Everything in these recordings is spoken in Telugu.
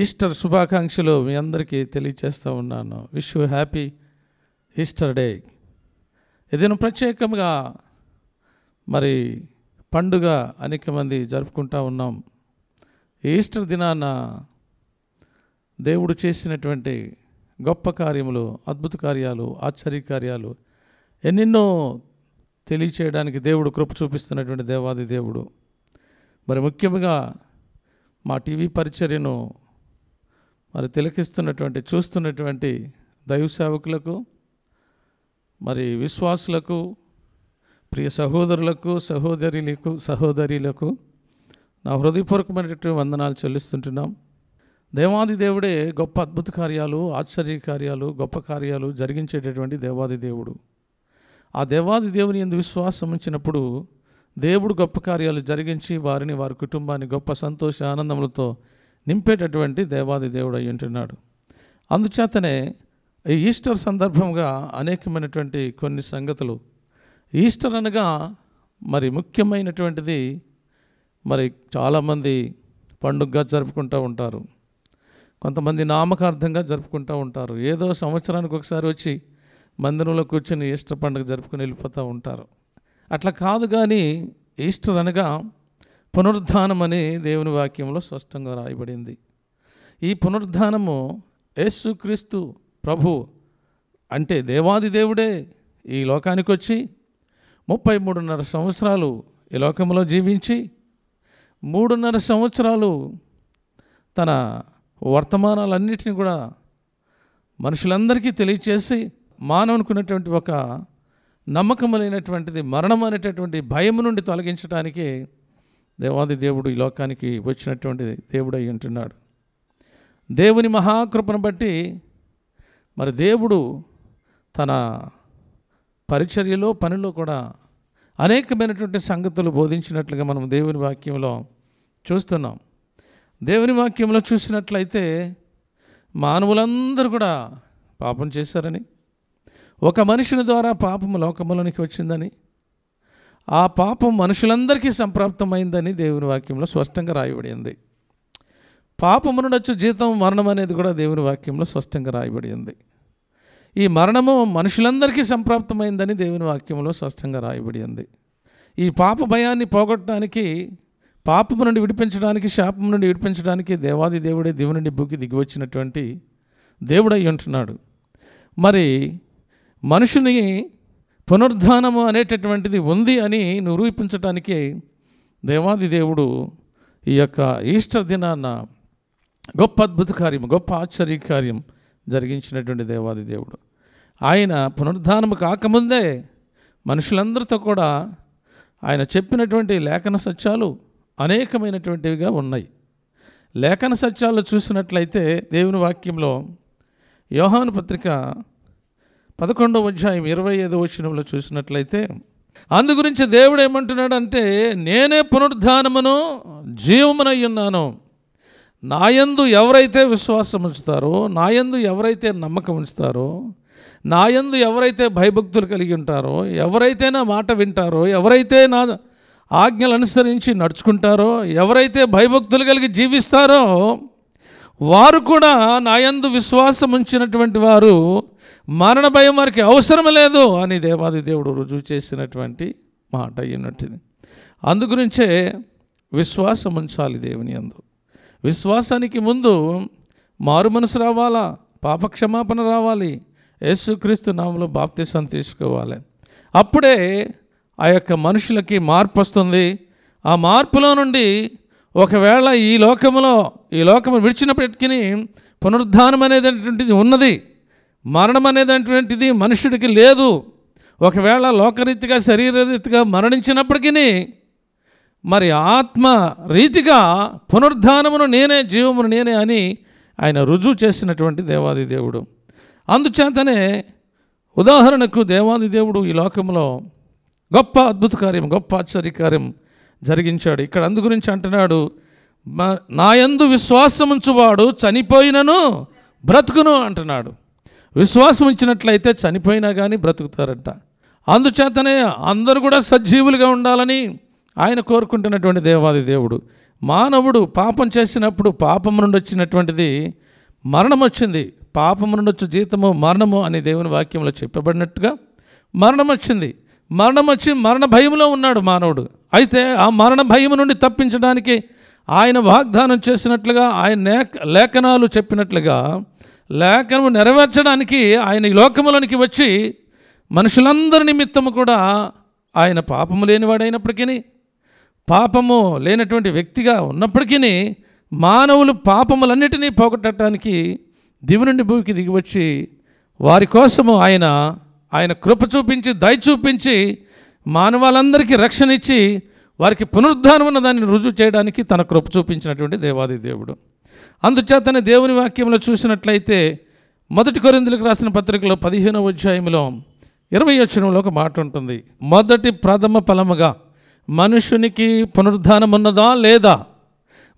ఈస్టర్ శుభాకాంక్షలు మీ అందరికీ తెలియజేస్తూ ఉన్నాను. Wish you happy Easter day. ఏదైనా ప్రత్యేకంగా మరి పండుగ అనేక మంది జరుపుకుంటూ ఉన్నాం. ఈస్టర్ దినాన దేవుడు చేసినటువంటి గొప్ప కార్యములు, అద్భుత కార్యాలు, ఆశ్చర్య కార్యాలు ఎన్నెన్నో తెలియచేయడానికి దేవుడు కృప చూపిస్తున్నటువంటి దేవాది దేవుడు. మరి ముఖ్యంగా మా టీవీ పరిచర్యను మరి తిలకిస్తున్నటువంటి, చూస్తున్నటువంటి దైవ సేవకులకు, మరి విశ్వాసులకు, ప్రియ సహోదరులకు, సహోదరులకు నా హృదయపూర్వకమైనటువంటి వందనాలు చెల్లిస్తుంటున్నాం. దేవాది దేవుడే గొప్ప అద్భుత కార్యాలు, ఆశ్చర్య కార్యాలు, గొప్ప కార్యాలు జరిగించేటటువంటి దేవాది దేవుడు. ఆ దేవాది దేవుని యందు విశ్వాసం ఉంచినప్పుడు దేవుడు గొప్ప కార్యాలు జరిగించి వారిని, వారి కుటుంబాన్ని గొప్ప సంతోష ఆనందములతో నింపేటటువంటి దేవాది దేవుడు అయి ఉంటున్నాడు. అందుచేతనే ఈ ఈస్టర్ సందర్భంగా అనేకమైనటువంటి కొన్ని సంగతులు. ఈస్టర్ అనగా మరి ముఖ్యమైనటువంటిది. మరి చాలామంది పండుగగా జరుపుకుంటూ ఉంటారు, కొంతమంది నామకార్థంగా జరుపుకుంటూ ఉంటారు. ఏదో సంవత్సరానికి ఒకసారి వచ్చి మందిరంలో కూర్చొని ఈస్టర్ పండుగ జరుపుకొని వెళ్ళిపోతూ ఉంటారు. అట్లా కాదు. కానీ ఈస్టర్ అనగా పునరుద్ధానం అని దేవుని వాక్యంలో స్పష్టంగా రాయబడింది. ఈ పునరుద్ధానము యేసుక్రీస్తు ప్రభు అంటే దేవాది దేవుడే ఈ లోకానికి వచ్చి 33.5 సంవత్సరాలు ఈ లోకంలో జీవించి 3.5 సంవత్సరాలు తన వర్తమానాలన్నిటిని కూడా మనుషులందరికీ తెలియచేసి మానవునుకున్నటువంటి ఒక నమ్మకములైనటువంటిది మరణం అనేటటువంటి భయం నుండి తొలగించడానికి దేవాది దేవుడు ఈ లోకానికి వచ్చినటువంటి దేవుడు అయి ఉంటున్నాడు. దేవుని మహాకృపను బట్టి మరి దేవుడు తన పరిచర్యలో, పనిలో కూడా అనేకమైనటువంటి సంగతులు బోధించినట్లుగా మనం దేవుని వాక్యంలో చూస్తున్నాం. దేవుని వాక్యంలో చూసినట్లయితే మానవులందరూ కూడా పాపం చేశారని, ఒక మనుషుని ద్వారా పాపము లోకములోనికి వచ్చిందని, ఆ పాపం మనుషులందరికీ సంప్రాప్తమైందని దేవుని వాక్యంలో స్పష్టంగా రాయబడింది. పాపము నుండి వచ్చే జీతం మరణం అనేది కూడా దేవుని వాక్యంలో స్పష్టంగా రాయబడింది. ఈ మరణము మనుషులందరికీ సంప్రాప్తమైందని దేవుని వాక్యంలో స్పష్టంగా రాయబడింది. ఈ పాప భయాన్ని పోగొట్టడానికి, పాపము నుండి విడిపించడానికి, శాపం నుండి విడిపించడానికి దేవాది దేవుడే దేవుని నుండి భూకి దిగి వచ్చినటువంటి దేవుడై ఉంటున్నాడు. మరి మనుషుని పునరుద్ధానము అనేటటువంటిది ఉంది అని నిరూపించడానికి దేవాది దేవుడు ఈ యొక్క ఈస్టర్ దినాన్న గొప్ప అద్భుత కార్యం, గొప్ప ఆశ్చర్య కార్యం జరిగించినటువంటి దేవాది దేవుడు. ఆయన పునరుద్ధానము కాకముందే మనుషులందరితో కూడా ఆయన చెప్పినటువంటి లేఖన సత్యాలు అనేకమైనటువంటివిగా ఉన్నాయి. లేఖన సత్యాలు చూసినట్లయితే దేవుని వాక్యంలో యోహాను పత్రిక 11వ అధ్యాయం 25వ వచనంలో చూసినట్లయితే అందు గురించి దేవుడు ఏమంటున్నాడంటే, నేనే పునరుద్ధానమును జీవమునై ఉన్నాను. నాయందు ఎవరైతే విశ్వాసం ఉంచుతారో, నాయందు ఎవరైతే నమ్మకం ఉంచుతారో, నాయందు ఎవరైతే భయభక్తులు కలిగి ఉంటారో, ఎవరైతే నా మాట వింటారో, ఎవరైతే నా ఆజ్ఞలు అనుసరించి నడుచుకుంటారో, ఎవరైతే భయభక్తులు కలిగి జీవిస్తారో వారు కూడా నాయందు విశ్వాసం ఉంచినటువంటి వారు మరణ భయం వారికి అవసరం లేదు అని దేవాది దేవుడు రుజువు చేసినటువంటి మాట అయ్యినట్టిది. అందుగురించే విశ్వాసం ఉంచాలి దేవుని యందు. విశ్వాసానికి ముందు మారు మనసు రావాలా, పాపక్షమాపణ రావాలి, యేసుక్రీస్తు నామములో బాప్తిసం తీసుకోవాలి. అప్పుడే ఆ యొక్క మనుషులకి మార్పు వస్తుంది. ఆ మార్పులో నుండి ఒకవేళ ఈ లోకము విడిచినప్పటికీ పునరుద్ధానం అనేటటువంటిది ఉన్నది, మరణం అనేటటువంటిది మనుషుడికి లేదు. ఒకవేళ లోకరీతిగా శరీరరీతిగా మరణించినప్పటికీ మరి ఆత్మ రీతిగా పునరుద్ధానమును నేనే, జీవమును నేనే అని ఆయన రుజువు చేసినటువంటి దేవాది దేవుడు. అందుచేతనే ఉదాహరణకు దేవాది దేవుడు ఈ లోకంలో గొప్ప అద్భుత కార్యం, గొప్ప ఆశ్చర్య కార్యం జరిగించాడు. ఇక్కడ అందు గురించి అంటున్నాడు, నాయందు విశ్వాసం ఉంచువాడు చనిపోయినను బ్రతుకును అంటున్నాడు. విశ్వాసం ఉంచినట్లయితే చనిపోయినా కానీ బ్రతుకుతారట. అందుచేతనే అందరూ కూడా సజీవులుగా ఉండాలని ఆయన కోరుకుంటున్నటువంటి దేవాది దేవుడు. మానవుడు పాపం చేసినప్పుడు పాపం నుండి వచ్చినటువంటిది మరణం వచ్చింది. పాపము నుండి వచ్చే జీతము మరణము అని దేవుని వాక్యంలో చెప్పబడినట్టుగా మరణం వచ్చింది. మరణం వచ్చి మరణ భయంలో ఉన్నాడు మానవుడు. అయితే ఆ మరణ భయం నుండి తప్పించడానికి ఆయన వాగ్దానం చేసినట్లుగా, ఆయన లేఖనాలు చెప్పినట్లుగా లేఖనము నెరవేర్చడానికి ఆయన ఈ లోకములోనికి వచ్చి మనుషులందరి నిమిత్తము కూడా ఆయన పాపము లేనివాడైనప్పటికీ, పాపము లేనటువంటి వ్యక్తిగా ఉన్నప్పటికీ మానవులు పాపములన్నిటినీ పోగొట్టడానికి దివి నుండి భూమికి దిగివచ్చి వారి కోసము ఆయన కృప చూపించి, దయ చూపించి మానవాళ్ళందరికీ రక్షణ ఇచ్చి వారికి పునరుద్ధానం ఉన్న దాన్ని రుజువు చేయడానికి తన కృప చూపించినటువంటి దేవాది దేవుడు. అందుచేతనే దేవుని వాక్యంలో చూసినట్లయితే 1 కొరింథీయులకు రాసిన పత్రికలో 15వ అధ్యాయంలో 20వ వచనంలో ఒక మాట ఉంటుంది. మొదటి ప్రథమ ఫలముగా మనుషునికి పునరుద్ధానం ఉన్నదా లేదా,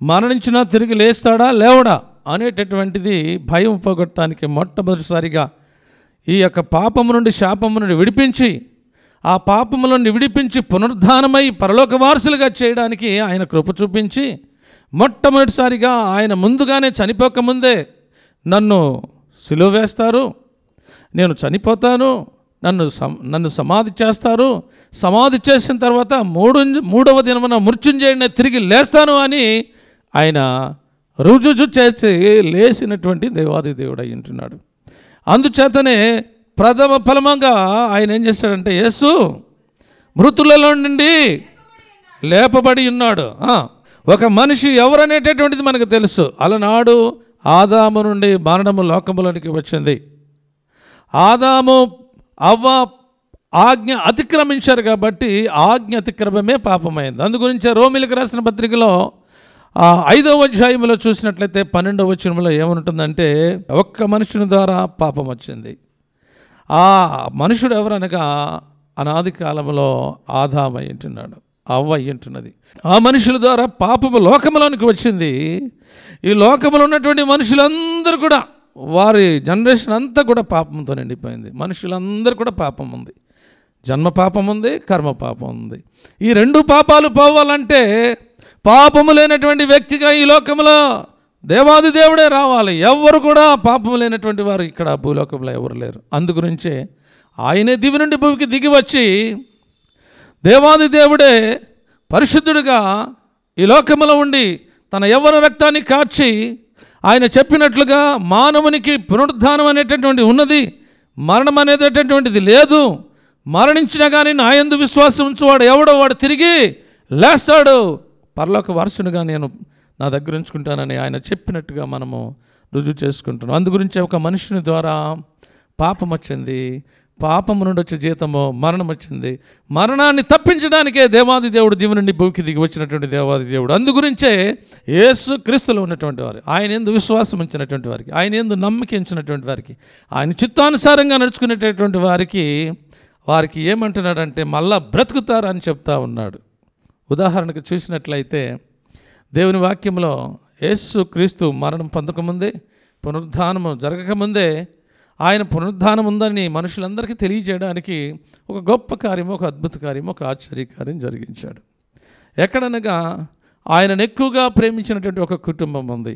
మరణించినా తిరిగి లేస్తాడా లేవడా అనేటటువంటిది భయం పోగొట్టడానికి మొట్టమొదటిసారిగా ఈ యొక్క పాపము నుండి, శాపము నుండి విడిపించి, ఆ పాపము నుండి విడిపించి పునరుద్ధానమై పరలోక వారసులుగా చేయడానికి ఆయన కృప చూపించి, మొట్టమొదటిసారిగా ఆయన ముందుగానే చనిపోకముందే నన్ను సిలువ వేస్తారు, నేను చనిపోతాను, నన్ను సమాధి చేస్తారు, సమాధి చేసిన తర్వాత మూడవ దినమున మృత్యుంజయుడిని తిరిగి లేస్తాను అని ఆయన రుజువు చేసి లేచినటువంటి దేవాది దేవుడు అయి ఉంటున్నాడు. అందుచేతనే ప్రథమ ఫలముగా ఆయన ఏం చేశాడంటే, యేసు మృతులలో నుండి లేపబడి ఉన్నాడు. ఒక మనిషి ఎవరనేటటువంటిది మనకు తెలుసు. అలనాడు ఆదాము నుండి మరణము లోకములోనికి వచ్చింది. ఆదాము అవ్వ ఆజ్ఞ అతిక్రమించారు కాబట్టి ఆజ్ఞ అతిక్రమమే పాపమైంది. అందుగురించే రోమీయులకు రాసిన పత్రికలో 5వ అధ్యాయంలో చూసినట్లయితే 12వ వచనంలో ఏమనుంటుందంటే, ఒక్క మనుషుని ద్వారా పాపం వచ్చింది. ఆ మనుషుడు ఎవరనగా అనాది కాలంలో ఆదాము అయి ఉంటున్నాడు, అవ్వ అయి ఉంటున్నది. ఆ మనుషుల ద్వారా పాపము లోకంలోనికి వచ్చింది. ఈ లోకంలో ఉన్నటువంటి మనుషులందరూ కూడా, వారి జనరేషన్ అంతా కూడా పాపంతో నిండిపోయింది. మనుషులందరూ కూడా పాపం ఉంది. జన్మ పాపం ఉంది, కర్మ పాపం ఉంది. ఈ రెండు పాపాలు పోవాలంటే పాపము లేనటువంటి వ్యక్తిగా ఈ లోకంలో దేవాది దేవుడే రావాలి. ఎవరు కూడా పాపము లేనటువంటి వారు ఇక్కడ భూలోకంలో ఎవరు లేరు. అందుగురించే ఆయనే దివి నుండి భూమికి దిగి వచ్చి దేవాది దేవుడే పరిశుద్ధుడిగా ఈ లోకంలో ఉండి తన యవ్వన రక్తాన్ని కార్చి ఆయన చెప్పినట్లుగా మానవునికి పునరుద్ధానం అనేటటువంటి ఉన్నది, మరణం అనేటటువంటిది లేదు. మరణించినా కానీ నా యందు విశ్వాసం ఉంచువాడు ఎవడో వాడు తిరిగి లేస్తాడు, పరలోక వారసునిగా నేను నా దగ్గర ఉంచుకుంటానని ఆయన చెప్పినట్టుగా మనము రుజువు చేసుకుంటున్నాం. అందుగురించి ఒక మనుషుని ద్వారా పాపం వచ్చింది, పాపము నుండి వచ్చే జీతము మరణం వచ్చింది. మరణాన్ని తప్పించడానికే దేవాది దేవుడు దివి నుండి భూమికి దిగి వచ్చినటువంటి దేవాది దేవుడు. అందుగురించే యేసు క్రీస్తులో ఉన్నటువంటి వారు, ఆయన యందు విశ్వాసం ఉంచినటువంటి వారికి, ఆయన యందు నమ్మకం ఉంచినటువంటి వారికి, ఆయన చిత్తానుసారంగా నడుచుకునేటటువంటి వారికి ఏమంటున్నాడంటే మళ్ళా బ్రతుకుతారు అని చెప్తా ఉన్నాడు. ఉదాహరణకు చూసినట్లయితే దేవుని వాక్యంలో యేసు క్రీస్తు మరణం పొందకముందే, పునరుద్ధానము జరగకముందే ఆయన పునరుద్ధానం ఉందని మనుషులందరికీ తెలియజేయడానికి ఒక గొప్ప కార్యము, ఒక అద్భుత కార్యము, ఒక ఆశ్చర్యకార్యం జరిగించాడు. ఎక్కడనగా ఆయనను ఎక్కువగా ప్రేమించినటువంటి ఒక కుటుంబం ఉంది.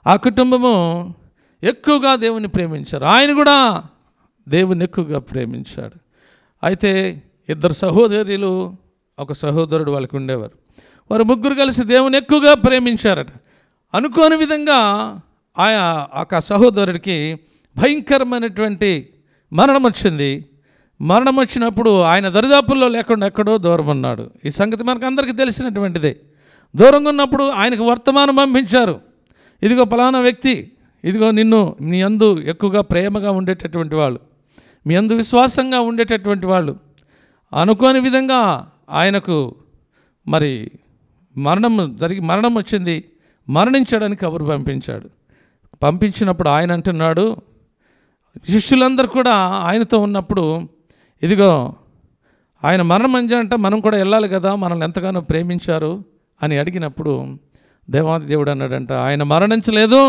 ఆ కుటుంబము ఎక్కువగా దేవుని ప్రేమించారు. ఆయన కూడా దేవుని ఎక్కువగా ప్రేమించాడు. అయితే 2 సహోదరులు, ఒక సహోదరుడు వాళ్ళకు ఉండేవారు. వారు ముగ్గురు కలిసి దేవుని ఎక్కువగా ప్రేమించారట. అనుకోని విధంగా ఆ సహోదరుడికి భయంకరమైనటువంటి మరణం వచ్చింది. మరణం వచ్చినప్పుడు ఆయన దరిదాపుల్లో లేకుండా ఎక్కడో దూరం ఉన్నాడు. ఈ సంగతి మనకు అందరికీ తెలిసినటువంటిదే. దూరంగా ఉన్నప్పుడు ఆయనకు వర్తమానం పంపించారు, ఇదిగో ఫలానా వ్యక్తి, ఇదిగో నిన్ను మీ యందు ఎక్కువగా ప్రేమగా ఉండేటటువంటి వాళ్ళు, మీ యందు విశ్వాసంగా ఉండేటటువంటి వాళ్ళు. అనుకోని విధంగా ఆయనకు మరి మరణం వచ్చింది. మరణించడానికి కబురు పంపించాడు. పంపించినప్పుడు ఆయన అంటున్నాడు, శిష్యులందరూ కూడా ఆయనతో ఉన్నప్పుడు, ఇదిగో ఆయన మరణం అంటే మనం కూడా వెళ్ళాలి కదా, మనల్ని ఎంతగానో ప్రేమించారు అని అడిగినప్పుడు దేవాది దేవుడు అన్నాడంట, ఆయన మరణించలేదు,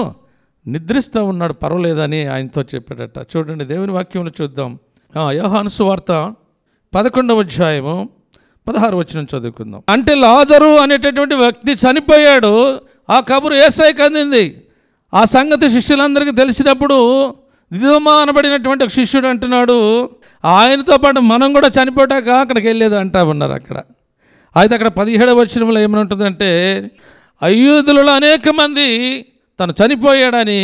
నిద్రిస్తూ ఉన్నాడు, పర్వాలేదని ఆయనతో చెప్పాడట. చూడండి దేవుని వాక్యంలో చూద్దాం. యోహాను సువార్త 11వ అధ్యాయము 16వ వచనం చదువుకుందాం. అంటే లాజరు అనేటటువంటి వ్యక్తి చనిపోయాడు, ఆ కబురు యేసయ్యకు అందింది. ఆ సంగతి శిష్యులందరికీ తెలిసినప్పుడు దిదుమ అనబడినటువంటి ఒక శిష్యుడు అంటున్నాడు, ఆయనతో పాటు మనం కూడా చనిపోయాక అక్కడికి వెళ్ళేది అంటా ఉన్నారు. అయితే అక్కడ 17వ వచనంలో ఏమని ఉంటుందంటే, అయ్యూదులలో అనేక మంది తను చనిపోయాడని,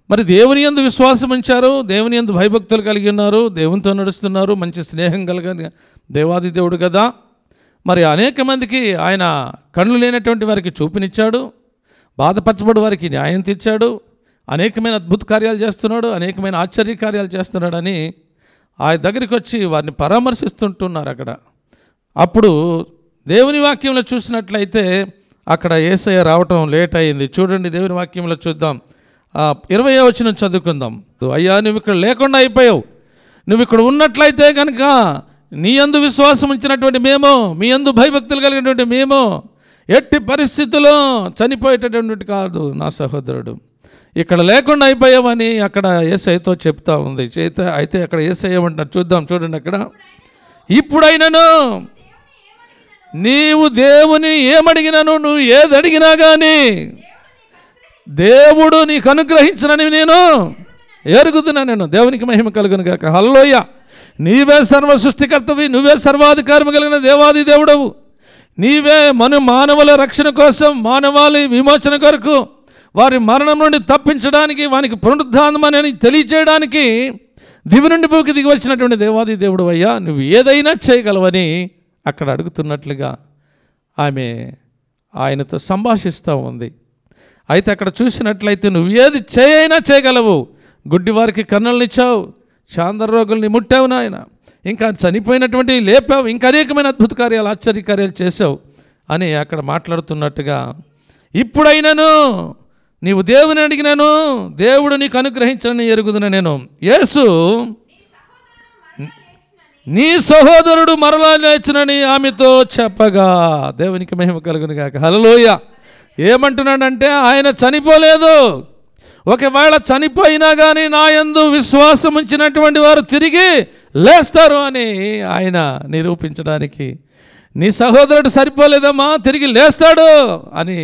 మరి దేవుని యందు విశ్వాసం ఉంచారు, దేవుని యందు భయభక్తులు కలిగి ఉన్నారు, దేవునితో నడుస్తున్నారు, మంచి స్నేహం కలిగిన దేవాది దేవుడు కదా. మరి అనేక మందికి ఆయన కళ్ళు లేనటువంటి వారికి చూపునిచ్చాడు, బాధపరచబడి వారికి న్యాయం తీర్చాడు, అనేకమైన అద్భుత కార్యాలు చేస్తున్నాడు, అనేకమైన ఆశ్చర్య కార్యాలు చేస్తున్నాడని ఆయన దగ్గరికి వచ్చి వారిని పరామర్శిస్తుంటున్నారు అక్కడ. అప్పుడు దేవుని వాక్యంలో చూసినట్లయితే అక్కడ యేసయ్య రావటం లేట్ అయింది. చూడండి, దేవుని వాక్యంలో చూద్దాం. 20వ వచనం చదువుకుందాం. అయ్యా, నువ్వు ఇక్కడ లేకుండా అయిపోయావు, నువ్వు ఇక్కడ ఉన్నట్లయితే కనుక నీ యందు విశ్వాసం ఉంచినటువంటి మేము, మీ యందు భయభక్తులు కలిగినటువంటి మేము ఎట్టి పరిస్థితుల్లో చనిపోయేటటువంటి కాదు నా సహోదరుడు, ఇక్కడ లేకుండా అయిపోయావని అక్కడ యేసయ్యతో చెప్తా ఉంది. అయితే అక్కడ యేసయ్య ఏమంటున్నారు చూద్దాం. చూడండి, అక్కడ ఇప్పుడైనను నీవు దేవుని ఏమడిగినను, నువ్వు ఏది అడిగినా కానీ దేవుడు నీకు అనుగ్రహించనని నేను ఎరుగుతున్నా. నేను దేవునికి మహిమ కలుగును గాక. హల్లెలూయా. నీవే సర్వ సృష్టికర్తవి, నువ్వే సర్వాధికారము కలిగిన దేవాది దేవుడవు, నీవే మానవుల రక్షణ కోసం, మానవాళి విమోచన కొరకు, వారి మరణం నుండి తప్పించడానికి, వానికి పునరుద్ధానమని తెలియచేయడానికి దివి నుండి భూమికి దిగి వచ్చినటువంటి దేవాది దేవుడు అయ్యా, నువ్వు ఏదైనా చేయగలవని అక్కడ అడుగుతున్నట్లుగా ఆమె ఆయనతో సంభాషిస్తూ ఉంది. అయితే అక్కడ చూసినట్లయితే నువ్వు ఏది చేయైనా చేయగలవు, గుడ్డి వారికి కన్నులనిచ్చావు, చాందర రోగుల్ని ముట్టావు నాయన, ఇంకా చనిపోయినటువంటి లేపావు, ఇంకా అనేకమైన అద్భుత కార్యాలు ఆశ్చర్య కార్యాలు చేసావు అని అక్కడ మాట్లాడుతున్నట్టుగా, ఇప్పుడైనాను నీవు దేవుని అడిగినాను, దేవుడు నీకు అనుగ్రహించని ఎరుగుదున. నేను యేసు నీ సహోదరుడు మరలా లేచునని ఆమెతో చెప్పగా, దేవునికి మహిమ కలుగును గాక. హల్లెలూయా. ఏమంటున్నాడంటే ఆయన చనిపోలేదు, ఒకవేళ చనిపోయినా కానీ నా యందు విశ్వాసం ఉంచినటువంటి వారు తిరిగి లేస్తారు అని ఆయన నిరూపించడానికి, నీ సహోదరుడు సరిపోలేదమ్మా, తిరిగి లేస్తాడు అని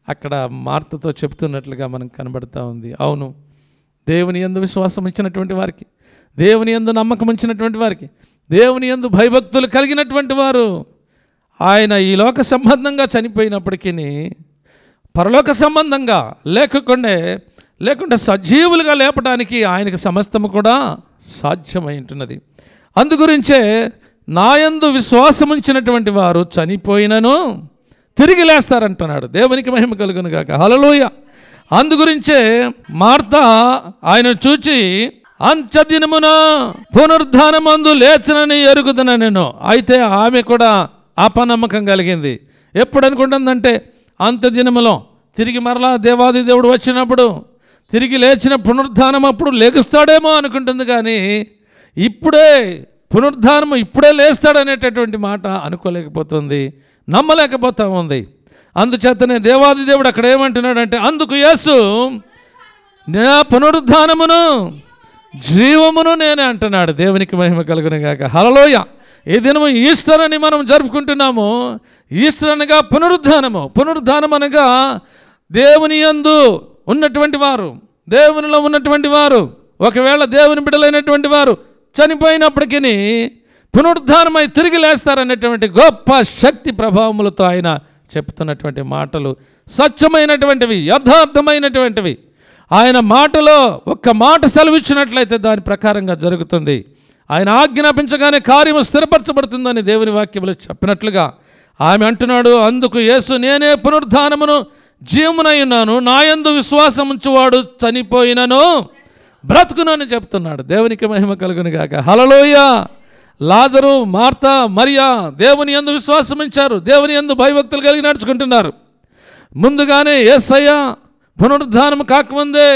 అక్కడ మార్తతో చెప్తున్నట్లుగా మనకు కనబడుతూ ఉంది. అవును, దేవుని యందు విశ్వాసం ఇచ్చినటువంటి వారికి, దేవుని యందు నమ్మకం ఉంచినటువంటి వారికి, దేవుని యందు భయభక్తులు కలిగినటువంటి వారు ఆయన ఈ లోక సంబంధంగా చనిపోయినప్పటికీ పరలోక సంబంధంగా లేకుంటే సజీవులుగా లేపడానికి ఆయనకు సమస్తము కూడా సాధ్యమై ఉంటున్నది. అందుగురించే నా యందు విశ్వాసం ఉంచినటువంటి వారు చనిపోయినను తిరిగి లేస్తారంటున్నాడు. దేవునికి మహిమ కలుగును గాక. హల్లెలూయా. అందుగురించే మార్త ఆయన చూచి అంత్యదినమున పునరుద్ధానమందు లేచనని ఎరుగుదున నేను. అయితే ఆమె కూడా అపనమ్మకం కలిగింది. ఎప్పుడు అనుకుంటుందంటే అంత్యదినములో తిరిగి మరలా దేవాది దేవుడు వచ్చినప్పుడు, తిరిగి లేచిన పునరుద్ధానం అప్పుడు లెగుస్తాడేమో అనుకుంటుంది. కానీ ఇప్పుడే పునరుద్ధానము ఇప్పుడే లేస్తాడనేటటువంటి మాట అనుకోలేకపోతుంది, నమ్మలేకపోతా ఉంది. అందుచేతనే దేవాది దేవుడు అక్కడ ఏమంటున్నాడంటే, అందుకు యేసు నా పునరుద్ధానమును జీవమును నేనే అంటున్నాడు. దేవునికి మహిమ కలుగును గాక. హల్లెలూయా. ఈ దినము ఈస్టర్ అని మనం జరుపుకుంటున్నాము. ఈస్టర్ అనగా పునరుద్ధానము. పునరుద్ధానం అనగా దేవుని యందు ఉన్నటువంటి వారు, దేవునిలో ఉన్నటువంటి వారు, ఒకవేళ దేవుని బిడ్డలైనటువంటి వారు చనిపోయినప్పటికీ పునరుద్ధానమై తిరిగి లేస్తారనేటువంటి గొప్ప శక్తి ప్రభావములతో ఆయన చెప్తున్నటువంటి మాటలు సత్యమైనటువంటివి, యథార్థమైనటువంటివి. ఆయన మాటలో ఒక్క మాట సెలవిచ్చినట్లయితే దాని ప్రకారంగా జరుగుతుంది. ఆయన ఆజ్ఞాపించగానే కార్యము స్థిరపరచబడుతుందని దేవుని వాక్యములు చెప్పినట్లుగా ఆమె అంటున్నాడు, అందుకు యేసు నేనే పునరుద్ధానమును జీవమునై ఉన్నాను, నా యందు విశ్వాసం ఉంచువాడు చనిపోయినను బ్రతుకునని చెప్తున్నాడు. దేవునికి మహిమ కలుగును గాక. హల్లెలూయా. లాజరు, మార్త, మరియా దేవుని యందు విశ్వాసం ఉంచారు, దేవుని యందు భయభక్తులు కలిగి నడుచుకుంటున్నారు. ముందుగానే యేసయ్య పునరుద్ధానం కాకముందే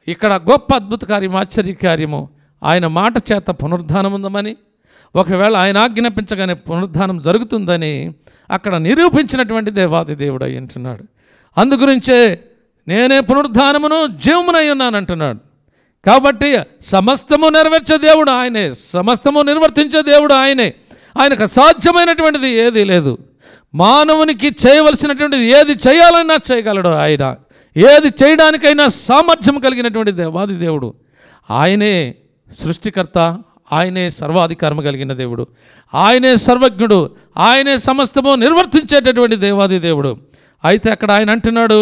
ఇక్కడ గొప్ప అద్భుత కార్యము, ఆశ్చర్య కార్యము ఆయన మాట చేత పునరుద్ధానం ఉందమని, ఒకవేళ ఆయన ఆజ్ఞాపించగానే పునరుద్ధానం జరుగుతుందని అక్కడ నిరూపించినటువంటి దేవాది దేవుడు అయి ఉంటున్నాడు. అందుగురించే నేనే పునరుద్ధానమును జీవమునై ఉన్నాను అంటున్నాడు. కాబట్టి సమస్తము నెరవేర్చే దేవుడు ఆయనే, సమస్తము నిర్వర్తించే దేవుడు ఆయనే. ఆయనకు అసాధ్యమైనటువంటిది ఏదీ లేదు. మానవునికి చేయవలసినటువంటిది ఏది చేయాలన్నా చేయగలడు ఆయన. ఏది చేయడానికైనా సామర్థ్యం కలిగినటువంటి దేవాది దేవుడు. ఆయనే సృష్టికర్త, ఆయనే సర్వాధికారం కలిగిన దేవుడు, ఆయనే సర్వజ్ఞుడు, ఆయనే సమస్తము నిర్వర్తించేటటువంటి దేవాది దేవుడు. అయితే అక్కడ ఆయన అంటున్నాడు,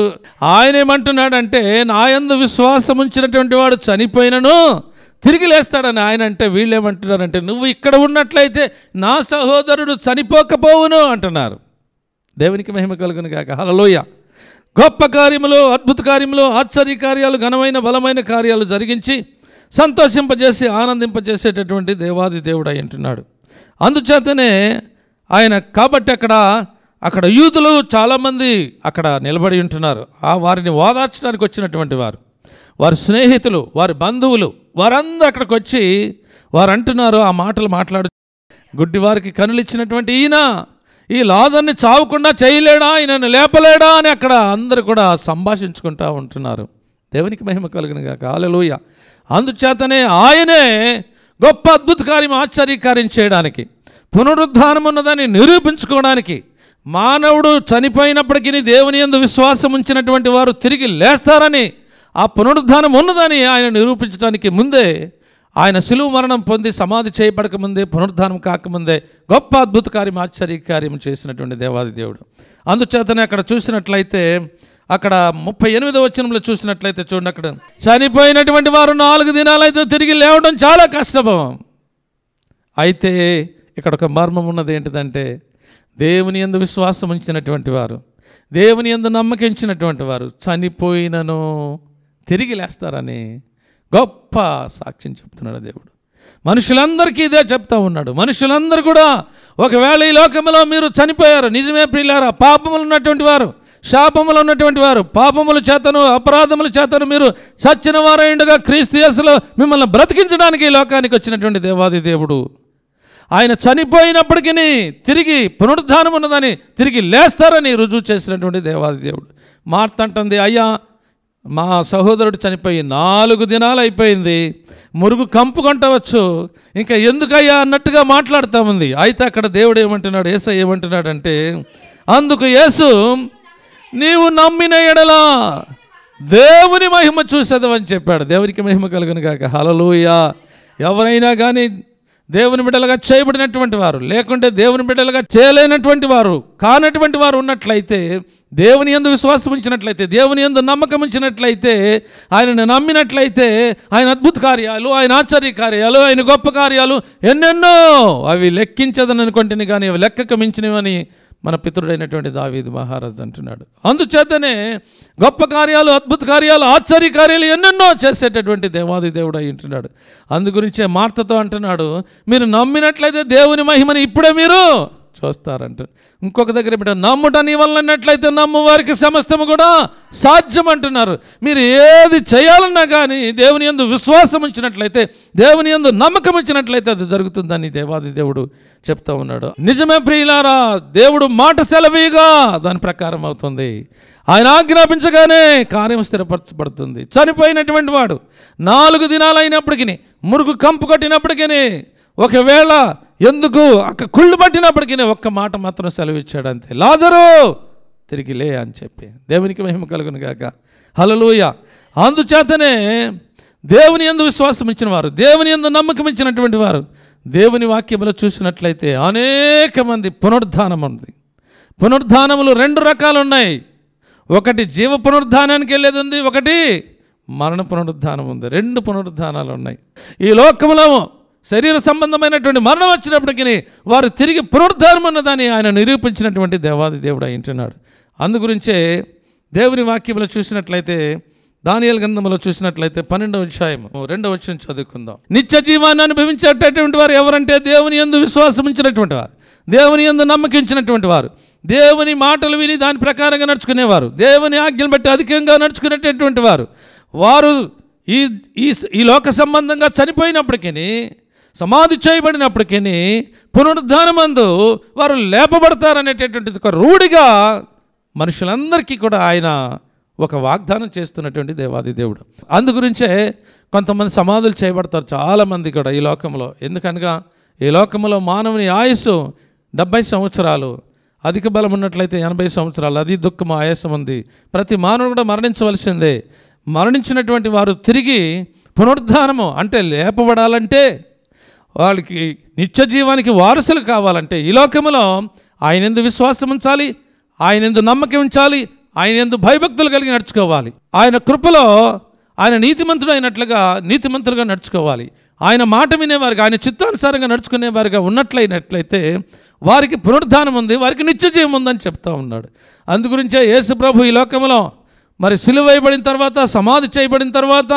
ఆయనేమంటున్నాడంటే నా యందు విశ్వాసం ఉంచినటువంటి వాడు చనిపోయినను తిరిగి లేస్తాడని ఆయన అంటే, వీళ్ళేమంటున్నారంటే నువ్వు ఇక్కడ ఉన్నట్లయితే నా సహోదరుడు చనిపోకపోవును అంటున్నారు. దేవునికి మహిమ కలుగును గాక. హల్లెలూయా. గొప్ప కార్యములు, అద్భుత కార్యములు, ఆశ్చర్య కార్యాలు, ఘనమైన బలమైన కార్యాలు జరిగించి సంతోషింపజేసి ఆనందింపజేసేటటువంటి దేవాది దేవుడు అయి ఉంటున్నాడు. అందుచేతనే ఆయన కాబట్టి అక్కడ యూదులు చాలామంది అక్కడ నిలబడి ఉంటున్నారు. వారిని ఓదార్చడానికి వచ్చినటువంటి వారు, వారి స్నేహితులు, వారి బంధువులు, వారందరూ అక్కడికి వచ్చి వారు అంటున్నారు, ఆ మాటలు మాట్లాడు, గుడ్డివారికి కనులు ఇచ్చినటువంటి ఈయన ఈ లాజర్ని చావకుండా చేయలేడా, ఈయనను లేపలేడా అని అక్కడ అందరూ కూడా సంభాషించుకుంటూ ఉంటున్నారు. దేవునికి మహిమ కలుగును గాక. హల్లెలూయా. అందుచేతనే ఆయనే గొప్ప అద్భుత కార్యం, ఆశ్చర్య కార్యం చేయడానికి, పునరుద్ధానం ఉన్నదని నిరూపించుకోవడానికి, మానవుడు చనిపోయినప్పటికీ దేవుని యందు విశ్వాసం ఉంచినటువంటి వారు తిరిగి లేస్తారని, ఆ పునరుద్ధానం ఉన్నదని ఆయన నిరూపించడానికి ముందే, ఆయన శిలువ మరణం పొంది సమాధి చేయబడక ముందే, పునరుద్ధానం కాకముందే గొప్ప అద్భుత కార్యం, ఆశ్చర్య కార్యం చేసినటువంటి దేవాది దేవుడు. అందుచేతనే అక్కడ చూసినట్లయితే, అక్కడ 38వ వచనంలో చూసినట్లయితే చూడండి, అక్కడ చనిపోయినటువంటి వారు 4 దినాలైతే తిరిగి లేవడం చాలా కష్టము. అయితే ఇక్కడ ఒక మర్మం ఉన్నది. ఏంటిదంటే దేవుని యందు విశ్వాసం ఉంచినటువంటి వారు, దేవుని యందు నమ్మకించినటువంటి వారు చనిపోయినను తిరిగి లేస్తారని గొప్ప సాక్ష్యం చెప్తున్నాడు దేవుడు. మనుషులందరికీ ఇదే చెప్తా ఉన్నాడు. మనుషులందరూ కూడా ఒకవేళ ఈ లోకంలో మీరు చనిపోయారు, నిజమే ప్రియులారా, పాపములు ఉన్నటువంటి వారు, శాపములు ఉన్నటువంటి వారు, పాపముల చేతను అపరాధముల చేతను మీరు చచ్చిన వారైండుగా క్రీస్తు యేసులో మిమ్మల్ని బ్రతికించడానికి ఈ లోకానికి వచ్చినటువంటి దేవాది దేవుడు. ఆయన చనిపోయినప్పటికీ తిరిగి పునరుద్ధానం ఉన్నదని, తిరిగి లేస్తారని రుజువు చేసినటువంటి దేవాది దేవుడు. మార్త అంటుంది, అయ్యా మా సహోదరుడు చనిపోయి 4 దినాలు అయిపోయింది, మురుగు కంపు కొంటవచ్చు, ఇంకా ఎందుకయ్యా అన్నట్టుగా మాట్లాడుతూ ఉంది. అయితే అక్కడ దేవుడు ఏమంటున్నాడు, యేసయ్య ఏమంటున్నాడంటే, అందుకు యేసు నీవు నమ్మిన ఎడలా దేవుని మహిమ చూసేదవని చెప్పాడు. దేవునికి మహిమ కలుగును గాక. హల్లెలూయా. ఎవరైనా కానీ దేవుని బిడ్డలుగా చేయబడినటువంటి వారు, లేకుంటే దేవుని బిడ్డలుగా చేయలేనటువంటి వారు, కానటువంటి వారు ఉన్నట్లయితే, దేవుని యందు విశ్వాసం ఉంచినట్లయితే, దేవుని యందు నమ్మకం ఉంచినట్లయితే, ఆయనను నమ్మినట్లయితే, ఆయన అద్భుత కార్యాలు, ఆయన ఆశ్చర్య కార్యాలు, ఆయన గొప్ప కార్యాలు ఎన్నెన్నో, అవి లెక్కించదని అనుకుంటేనే కానీ అవి లెక్కకు మించినవని మన పితరుడైనటువంటి దావీదు మహారాజు అంటున్నాడు. అందుచేతనే గొప్ప కార్యాలు, అద్భుత కార్యాలు, ఆశ్చర్య కార్యాలు ఎన్నెన్నో చేసేటటువంటి దేవాది దేవుడు అయి ఉంటున్నాడు. అందుగురించే మార్తతో అంటున్నాడు, మీరు నమ్మినట్లయితే దేవుని మహిమని ఇప్పుడే మీరు చూస్తారంట. ఇంకొక దగ్గర బిడ్డ, నమ్ముట నీ వల్ల అన్నట్లయితే నమ్ము వారికి సమస్తము కూడా సాధ్యం అంటున్నారు. మీరు ఏది చేయాలన్నా కానీ దేవుని యందు విశ్వాసం ఉంచినట్లయితే, దేవుని యందు నమ్మకం ఉంచినట్లయితే అది జరుగుతుందని దేవాది దేవుడు చెప్తా ఉన్నాడు. నిజమే ప్రియులారా, దేవుడు మాట సెలవీగా దాని ప్రకారం అవుతుంది. ఆయన ఆజ్ఞాపించగానే కార్యం స్థిరపరచబడుతుంది. చనిపోయినటువంటి వాడు 4 దినాలు అయినప్పటికీ, మురుగు కంపు కొట్టినప్పటికీ, ఒకవేళ ఎందుకు అక్కడ కుళ్ళు పట్టినప్పటికీ ఒక్క మాట మాత్రం సెలవిచ్చాడు అంతే, లాజరు తిరిగి లే అని చెప్పి. దేవునికి మహిమ కలుగును గాక. హల్లెలూయా. అందుచేతనే దేవుని యందు విశ్వాసం ఇచ్చిన వారు, దేవుని యందు నమ్మకం ఇచ్చినటువంటి వారు, దేవుని వాక్యములో చూసినట్లయితే అనేక మంది పునరుద్ధానం ఉంది. పునరుద్ధానములు 2 రకాలు ఉన్నాయి. ఒకటి జీవ పునరుద్ధానానికి వెళ్ళేది ఉంది, ఒకటి మరణ పునరుద్ధానం ఉంది. 2 పునరుద్ధానాలు ఉన్నాయి. ఈ లోకంలో శరీర సంబంధమైనటువంటి మరణం వచ్చినప్పటికీ వారు తిరిగి పునరుద్ధానం ఉన్నదాన్ని ఆయన నిరూపించినటువంటి దేవాది దేవుడు అయి ఉంటున్నాడు. అందుగురించే దేవుని వాక్యంలో చూసినట్లయితే, దానియేలు గ్రంథంలో చూసినట్లయితే 12వ అధ్యాయం 2వ వచనం చదువుకుందాం. నిత్య జీవాన్ని అనుభవించేటటువంటి వారు ఎవరంటే దేవుని యందు విశ్వాసం ఉంచినటువంటి వారు, దేవుని యందు నమ్మకించినటువంటి వారు, దేవుని మాటలు విని దాని ప్రకారంగా నడుచుకునేవారు, దేవుని ఆజ్ఞలు బట్టి అధికంగా నడుచుకునేటటువంటి వారు, వారు ఈ లోక సంబంధంగా చనిపోయినప్పటికీ, సమాధి చేయబడినప్పటికీ పునరుద్ధానమందు వారు లేపబడతారనేటటువంటిది ఒక రూఢిగా మనుషులందరికీ కూడా ఆయన ఒక వాగ్దానం చేస్తున్నటువంటి దేవాది దేవుడు. అందుగురించే కొంతమంది సమాధులు చేయబడతారు చాలామంది కూడా ఈ లోకంలో. ఎందుకనగా ఈ లోకంలో మానవుని ఆయుస్సు 70 సంవత్సరాలు, అధిక బలం ఉన్నట్లయితే 80 సంవత్సరాలు. అది దుఃఖం, ఆయాసం ఉంది. ప్రతి మానవుడు కూడా మరణించవలసిందే. మరణించినటువంటి వారు తిరిగి పునరుద్ధానము అంటే లేపబడాలంటే, వాళ్ళకి నిత్య జీవానికి వారసులు కావాలంటే ఈ లోకములో ఆయన యందు విశ్వాసం ఉంచాలి, ఆయన యందు నమ్మకం ఉంచాలి, ఆయన యందు భయభక్తులు కలిగి నడుచుకోవాలి. ఆయన కృపలో ఆయన నీతిమంతుడు అయినట్లుగా నీతిమంతులుగా నడుచుకోవాలి. ఆయన మాట వినేవారుగా, ఆయన చిత్తానుసారంగా నడుచుకునేవారుగా ఉన్నట్లయితే వారికి పునరుద్ధానం ఉంది, వారికి నిత్య జీవం ఉందని చెప్తా ఉన్నాడు. అందుగురించే యేసు ప్రభు ఈ లోకంలో మరి సిలువ వేయబడిన తర్వాత, సమాధి చేయబడిన తర్వాత,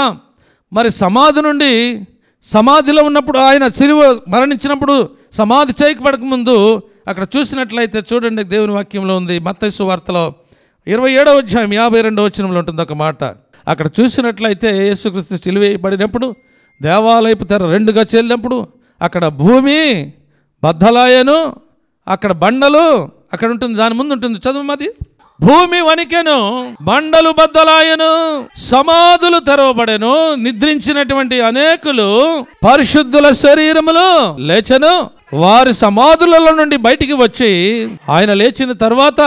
మరి సమాధి నుండి సమాధిలో ఉన్నప్పుడు, ఆయన సిలువ మరణించినప్పుడు సమాధి చేయబడక ముందు అక్కడ చూసినట్లయితే చూడండి, దేవుని వాక్యంలో ఉంది. మత్తయి సువార్తలో 27వ అధ్యాయం 52వ వచనంలో ఉంటుంది ఒక మాట. అక్కడ చూసినట్లయితే యేసుక్రీస్తు సిలువ వేయబడినప్పుడు, దేవాలయపు తెర రెండుగా చెల్లినప్పుడు అక్కడ భూమి బద్దలాయను, అక్కడ బండలు అక్కడ ఉంటుంది, దాని ముందు ఉంటుంది, చదువు అది. భూమి వణికెను, బండలు బద్దలాయను, సమాధులు తెరవబడెను, నిద్రించినటువంటి అనేకులు పరిశుద్ధుల శరీరములు లేచెను, వారి సమాధులలో నుండి బయటికి వచ్చి ఆయన లేచిన తర్వాత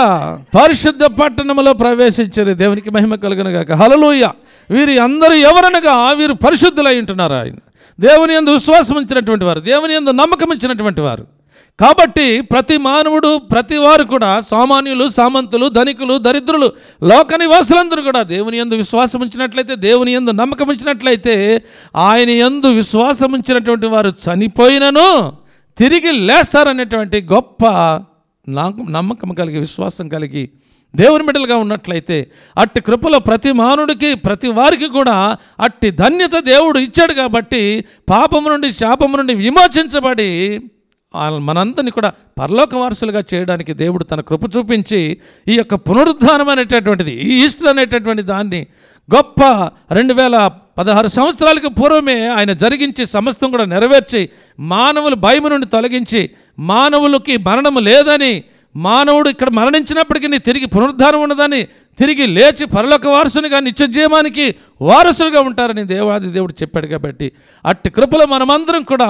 పరిశుద్ధ పట్టణములో ప్రవేశించారు. దేవునికి మహిమ కలుగును గాక. హల్లెలూయా. వీరి అందరూ ఎవరనగా వీరు పరిశుద్ధులై ఉంటున్నారు. ఆయన దేవుని యందు విశ్వాసం ఉంచినటువంటి వారు, దేవుని యందు నమ్మకం ఉంచినటువంటి వారు. కాబట్టి ప్రతి మానవుడు, ప్రతి వారు కూడా, సామాన్యులు, సామంతులు, ధనికులు, దరిద్రులు, లోక నివాసులందరూ కూడా దేవుని యందు విశ్వాసం ఉంచినట్లయితే, దేవుని యందు నమ్మకం ఉంచినట్లయితే, ఆయన యందు విశ్వాసం ఉంచినటువంటి వారు చనిపోయినను తిరిగి లేస్తారనేటువంటి గొప్ప నమ్మకం కలిగి, విశ్వాసం కలిగి దేవుని బిడ్డలుగా ఉన్నట్లయితే, అట్టి కృపలో ప్రతి మానవుడికి, ప్రతి వారికి కూడా అట్టి ధన్యత దేవుడు ఇచ్చాడు. కాబట్టి పాపము నుండి, శాపము నుండి విమోచించబడి మనందరినీ కూడా పరలోక వారసులుగా చేయడానికి దేవుడు తన కృప చూపించి ఈ యొక్క పునరుద్ధానం అనేటటువంటిది, ఈ ఈస్టర్ అనేటటువంటి దాన్ని గొప్ప 2016 సంవత్సరాలకు పూర్వమే ఆయన జరిగించి సమస్తం కూడా నెరవేర్చి, మానవులు భయం నుండి తొలగించి, మానవులకి మరణము లేదని, మానవుడు ఇక్కడ మరణించినప్పటికీ తిరిగి పునరుద్ధానం ఉన్నదని, తిరిగి లేచి పరలోక వారసునిగా నిత్య జీవానికి వారసులుగా ఉంటారని దేవాది దేవుడు చెప్పాడు. కాబట్టి అట్టి కృపలో మనమందరం కూడా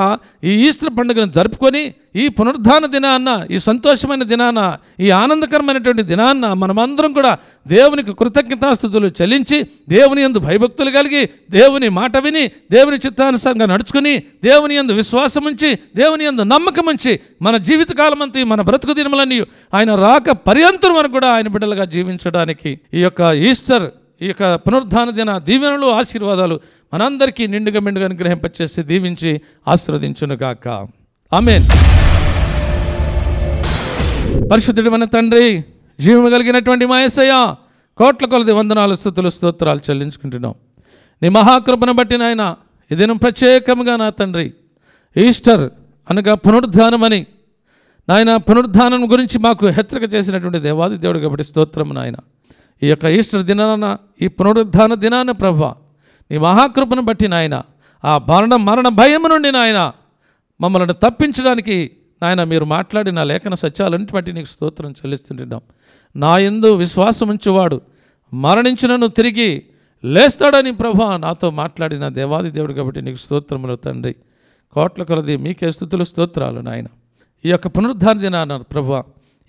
ఈ ఈస్టర్ పండుగను జరుపుకొని, ఈ పునరుద్ధాన దినాన్న, ఈ సంతోషమైన దినాన, ఈ ఆనందకరమైనటువంటి దినాన్న మనమందరం కూడా దేవునికి కృతజ్ఞతాస్తుతులు చెల్లించి, దేవుని యందు భయభక్తులు కలిగి, దేవుని మాట విని, దేవుని చిత్తానుసారంగా నడుచుకుని, దేవుని యందు విశ్వాసం ఉంచి, దేవుని యందు నమ్మకం ఉంచి, మన జీవితకాలం అంతా, మన బ్రతుకు దినములన్నీ ఆయన రాక పర్యంతం వరకు కూడా ఆయన బిడ్డలుగా జీవించడానికి ఈ యొక్క ఈస్టర్, ఈ యొక్క పునరుద్ధాన దిన దీవెనలు, ఆశీర్వాదాలు మనందరికీ నిండుగా మెండుగా అనుగ్రహింపచేసి దీవించి ఆశీర్వదించునుగాక. ఆమేన్. పరిశుద్ధుడు మన తండ్రి, జీవము కలిగినటువంటి మా యేసయ్య, కోట్ల కొలది వందనాలు, స్తుతులు, స్తోత్రాలు చెల్లించుకుంటున్నాం. నీ మహాకృపను బట్టి నాయన ఈ దినం ప్రత్యేకంగా నా తండ్రి, ఈస్టర్ అనగా పునరుద్ధానమని నాయన, పునరుద్ధానం గురించి మాకు హెచ్చరిక చేసినటువంటి దేవాది దేవుడు కాబట్టి స్తోత్రము నాయన. ఈ యొక్క ఈస్టర్ దినాన, ఈ పునరుద్ధాన దినాన ప్రభువా, నీ మహాకృపను బట్టి నాయన, ఆ మరణ భయము నుండి నాయన మమ్మల్ని తప్పించడానికి నాయన మీరు మాట్లాడిన లేఖన సత్యాలన్నిటి బట్టి నీకు స్తోత్రం చెల్లిస్తుంటున్నాం. నా యందు విశ్వాసం ఉంచువాడు మరణించినను తిరిగి లేస్తాడని ప్రభువా నాతో మాట్లాడిన దేవాది దేవుడు కాబట్టి నీకు స్తోత్రములు తండ్రి. కోట్ల కొలది మీకే స్తుతులు, స్తోత్రాలు నాయన. ఈ యొక్క పునరుద్ధాన దినాన ప్రభువా,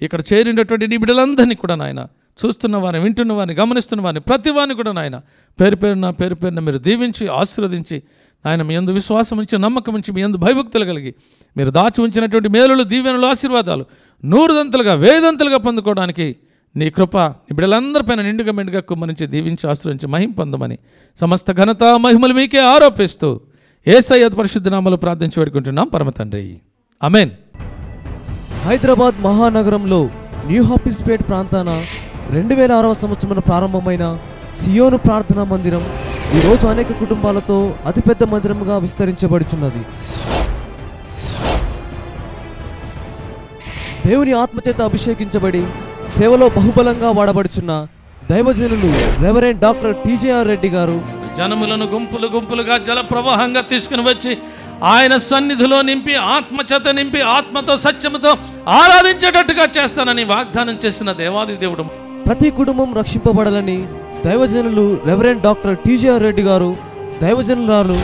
ఇక్కడ చేరినటువంటి నీ బిడ్డలందరినీ కూడా నాయన, చూస్తున్న వారిని, వింటున్న వారిని, గమనిస్తున్న వారిని, ప్రతి వారిని కూడా నాయన పేరు పేరున మీరు దీవించి ఆశీర్వదించి నాయన, మీ యందు విశ్వాసం ఉంచి, నమ్మకం ఉంచి, మీ యందు భయభక్తులు కలిగి మీరు దాచి ఉంచినటువంటి మేలులు, దీవెనలు, ఆశీర్వాదాలు 100దంతలుగా 1000దంతలుగా పొందుకోవడానికి నీ కృప నీ బిడ్డలందరిపైన నిండుగా మెండుగా కుమ్మరించి దీవించి ఆశ్రయించి మహిమ పొందమని సమస్త ఘనత మహిమలు మీకే ఆరోపిస్తూ యేసయ్య పరిశుద్ధ నామములో ప్రార్థించి వేడుకుంటున్నాం పరమ తండ్రి. ఆమేన్. హైదరాబాద్ మహానగరంలో న్యూ హాఫీస్పేట్ ప్రాంతాన 2006వ సంవత్సరంలో ప్రారంభమైన సియోను ప్రార్థనా మందిరం ఈరోజు అనేక కుటుంబాలతో అతిపెద్ద మందిరంగా విస్తరించబడుచున్నది. దేవుని ఆత్మచేత అభిషేకించబడి సేవలో బహుబలంగా వాడబడుచున్న దైవజనులు రెవరెండ్ డాక్టర్ టీజేఆర్ రెడ్డి గారు జనములను గుంపులు గుంపులుగా జల ప్రవాహంగా తీసుకుని వచ్చి ఆయన సన్నిధిలో నింపి, ఆత్మచేత నింపి, ఆత్మతో సత్యముతో ఆరాధించేటట్టుగా చేస్తానని వాగ్దానం చేసిన దేవాది దేవుడు. ప్రతి కుటుంబం రక్షింపబడాలని దైవజనులు రెవరెండ్ డాక్టర్ టీజేఆర్ రెడ్డి గారు, దైవజనురాలు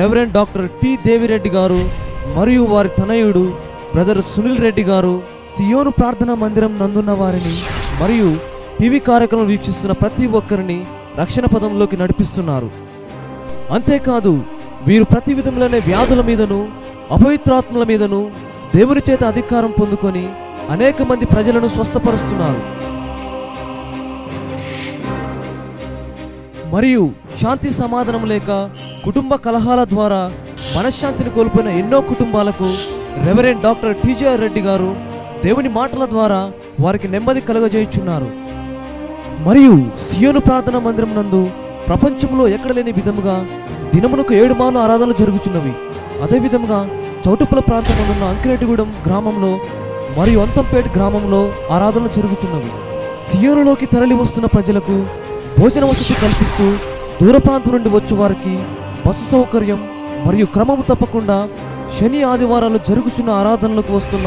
రెవరెండ్ డాక్టర్ టి దేవిరెడ్డి గారు మరియు వారి తనయుడు బ్రదర్ సునీల్ రెడ్డి గారు సియోను ప్రార్థనా మందిరం నందున్న వారిని మరియు టీవీ కార్యక్రమం వీక్షిస్తున్న ప్రతి ఒక్కరిని రక్షణ పదంలోకి నడిపిస్తున్నారు. అంతేకాదు వీరు ప్రతి విధములైన వ్యాధుల మీదను అపవిత్రాత్మల మీదను దేవుని చేత అధికారం పొందుకొని అనేక మంది ప్రజలను స్వస్థపరుస్తున్నారు. మరియు శాంతి సమాధానం లేక కుటుంబ కలహాల ద్వారా మనశ్శాంతిని కోల్పోయిన ఎన్నో కుటుంబాలకు రెవరెండ్ డాక్టర్ టీజేఆర్ రెడ్డి గారు దేవుని మాటల ద్వారా వారికి నెమ్మది కలుగజేయుచున్నారు. మరియు సియోను ప్రార్థనా మందిరం నందు ప్రపంచంలో ఎక్కడ లేని విధముగా దినమునకు 7 మార్లు ఆరాధనలు జరుగుచున్నవి. అదేవిధంగా చౌటుప్పల ప్రాంతంలో అంకిరెడ్డిగూడెం గ్రామంలో మరియు అంతంపేట గ్రామంలో ఆరాధనలు జరుగుచున్నవి. సియోనులోకి తరలి వస్తున్న ప్రజలకు భోజన వసతి కల్పిస్తూ దూర ప్రాంతం నుండి వచ్చే వారికి బస్సు సౌకర్యం మరియు క్రమము తప్పకుండా శని ఆదివారాలు జరుగుచున్న ఆరాధనలకు వస్తున్న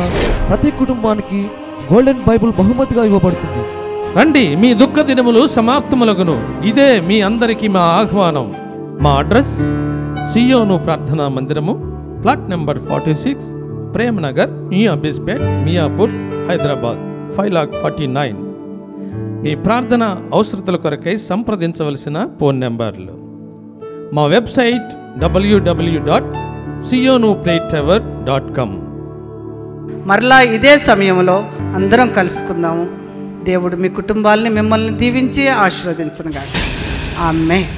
ప్రతి కుటుంబానికి గోల్డెన్ బైబుల్ బహుమతిగా ఇవ్వబడుతుంది. రండి, మీ దుఃఖ దినములు సమాప్తములగును. ఇదే మీ అందరికీ మా ఆహ్వానం. మా అడ్రస్ సియోను ప్రార్థనా మందిరము, ప్లాట్ నెంబర్ 46, ప్రేమనగర్, మియా బిస్పేట్, మియాపూర్, హైదరాబాద్ 5,49,000. మీ ప్రార్థన అవసరతల కొరకై సంప్రదించవలసిన ఫోన్ నెంబర్లు. మా వెబ్సైట్ www.sionupraytower.com. మరలా ఇదే సమయంలో అందరం కలుసుకుందాము. దేవుడు మీ కుటుంబాలని మిమ్మల్ని దీవించి ఆశీర్వదించునుగాక. ఆమేన్.